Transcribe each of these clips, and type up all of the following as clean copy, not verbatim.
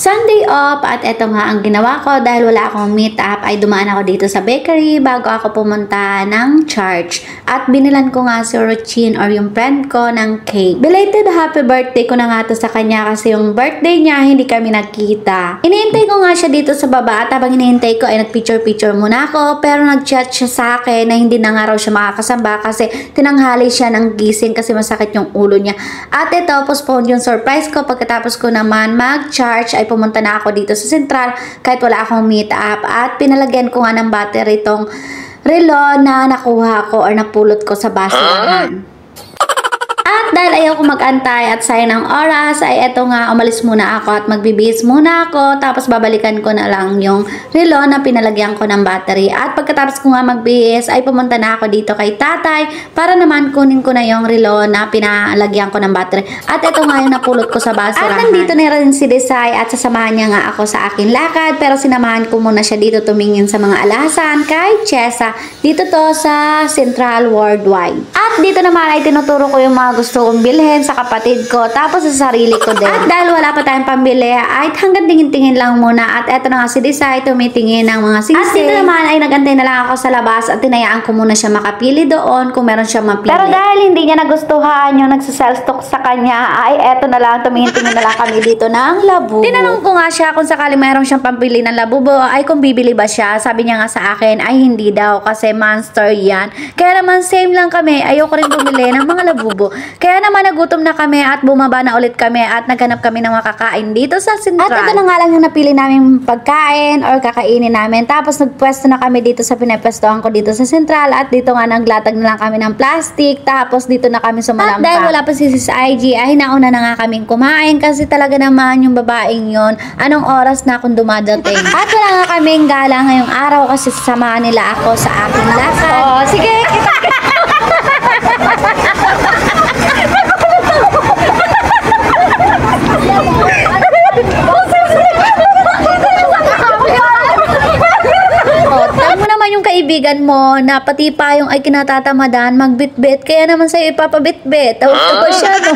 Sunday off at eto nga ang ginawa ko dahil wala akong meet up ay dumaan ako dito sa bakery bago ako pumunta ng church at binilan ko nga si Ruchin or yung friend ko ng cake. Belated happy birthday ko na nga to sa kanya kasi yung birthday niya hindi kami nagkita. Iniintay ko nga siya dito sa baba at habang iniintay ko ay nagpicture-picture muna ako pero nagchat siya sa akin na hindi na nga raw siya makakasamba kasi tinanghali siya ng gising kasi masakit yung ulo niya. At ito, postpone yung surprise ko pagkatapos ko naman mag-charge ay pumunta na ako dito sa Central kahit wala akong meet up at pinalagyan ko nga ng battery itong relo na nakuha ko or napulot ko sa basurahan. At dahil ayaw ko mag-antay at sayang ng oras, ay eto nga, umalis muna ako at magbibihis muna ako. Tapos babalikan ko na lang yung relo na pinalagyan ko ng battery. At pagkatapos ko nga magbihis, ay pumunta na ako dito kay tatay para naman kunin ko na yung relo na pinalagyan ko ng battery. At eto nga yung napulot ko sa basurahan. At nandito na rin si Desai at sasamahan niya nga ako sa aking lakad. Pero sinamahan ko muna siya dito tumingin sa mga alhasan kay Chesa. Dito to sa Central Worldwide. At dito naman ay tinuturo ko yung mga gusto kong bilhin sa kapatid ko tapos sa sarili ko din. At dahil wala pa tayong pambili ay hanggang tingin-tingin lang muna at eto na nga si Desai tumitingin ng mga sisig. At dito naman ay nagantay na lang ako sa labas at tinayaan ko muna siya makapili doon kung meron siya mapili. Pero dahil hindi niya nagustuhan yung nagsa-self-stock sa kanya ay eto na lang tumingin-tingin na lang kami dito ng labubo. Tinanong ko nga siya kung sakali mayroon siyang pambili ng labubo ay kung bibili ba siya. Sabi niya nga sa akin ay hindi daw kasi monster yan. Kaya naman same lang kami, ayoko rin bumili ng mga labubo. Kaya naman nagutom na kami at bumaba na ulit kami at naghanap kami ng makakain dito sa Central. At ito na nga lang yung napili namin pagkain or kakainin namin. Tapos nagpwesto na kami dito sa pinapwestohan ko dito sa Central at dito nga naglatag na lang kami ng plastic. Tapos dito na kami sumalampak. At dahil wala pa si Sis IG ay nauna na nga kaming kumain kasi talaga naman yung babaeng yon anong oras na akong dumadating. At wala nga kaming gala ngayong araw kasi sasamahan nila ako sa aking lakad. Oh, sige! Kaibigan mo na pati pa yung ay kinatatamadan magbitbit kaya naman sa'yo ipapabitbit. Tawag ka ba siya, no?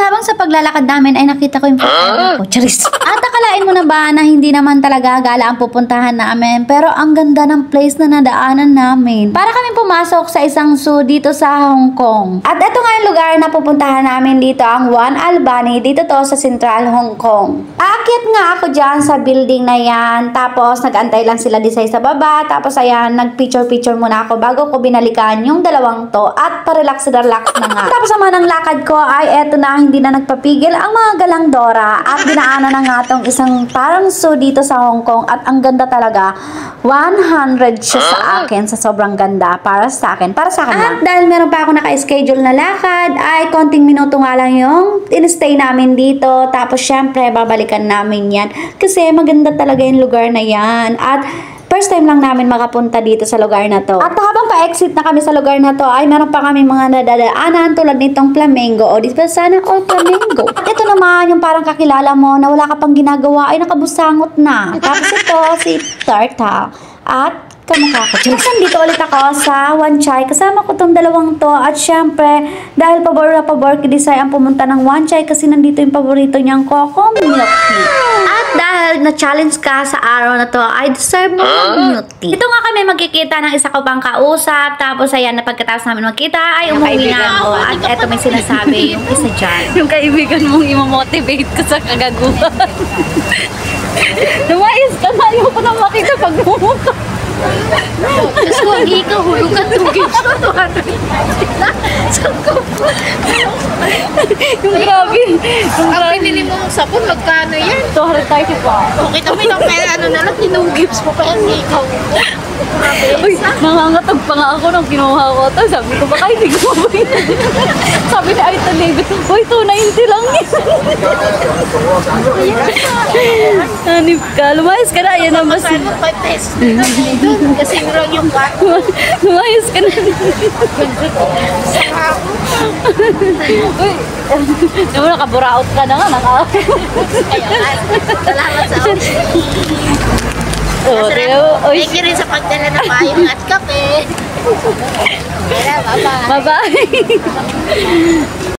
Habang sa paglalakad namin ay nakita ko yung pagkain ko. Charis! At akalain mo na ba na hindi naman talaga gala ang pupuntahan namin pero ang ganda ng place na nadaanan namin. Para kami pumasok sa isang zoo dito sa Hong Kong. At ito nga yung lugar na pupuntahan namin dito ang One Albany. Dito to sa Central Hong Kong. Aakyat nga ako dyan sa building na yan. Tapos nag-antay lang sila Desai sa baba. Tapos ayan, nag-picture-picture muna ako bago ko binalikan yung dalawang to. At pa-relax na nga. Tapos naman ang lakad ko ay eto na hindi na nagpapigil ang mga galang-dora at dinaanan na nga tong isang parang zoo dito sa Hong Kong at ang ganda talaga. 100 siya sa akin sa sobrang ganda para sa akin lang. At dahil meron pa ako naka-schedule na lakad ay konting minuto nga lang yung in-stay namin dito tapos syempre babalikan namin yan kasi maganda talaga yung lugar na yan at first time lang namin makapunta dito sa lugar na to. At habang pa-exit na kami sa lugar na to, ay meron pa kami mga nadadaanan tulad nitong flamingo. O, di ba sana all flamingo? At ito naman, yung parang kakilala mo na wala ka pang ginagawa, ay nakabusangot na. Tapos ito, si Tarta. At kamukha ko. Tapos nandito ulit ako sa Wan Chai. Kasama ko tong dalawang to. At syempre, dahil pabor na pabor kay Desai ang pumunta ng Wan Chai kasi nandito yung paborito niyang coco milk tea. At dahil na-challenge ka sa araw na to, I deserve mo ng milk tea. Ito nga kami magkikita ng isa ko pang kausap. Tapos ayan, na pagkatapos namin magkita, ay umuwi na ako. At eto may sinasabi yung isa dyan. Yung kaibigan mong imomotivate ko sa kagaguhan. Lumayas ka na, ayoko na makita pag bumuka. Kasi hindi ka hulugan tugin siya. Yung grabe. Ang pinili mong sabon, magkano yan? 230 pa. Okay, kami lang kaya ano na lang, tinugibs mo pa yan, ikaw. Uy, nangangatag pa nga ako nung kinuha ko ito. Sabi ko, baka hindi ko mabay. Sabi ni Aita David, uy, 290 lang yan. Hanip ka. Lumayas ka na. Ayan ang mas... Ano, 5 pesos na doon. Kasi yun yung bato. Lumayas ka na. Saka ako. Uy, naman nakaburaot ka na nga. Kaya nga. Salamat sa ako. Thank you rin sa pagdala ng payong at kape. Bye-bye. Bye-bye.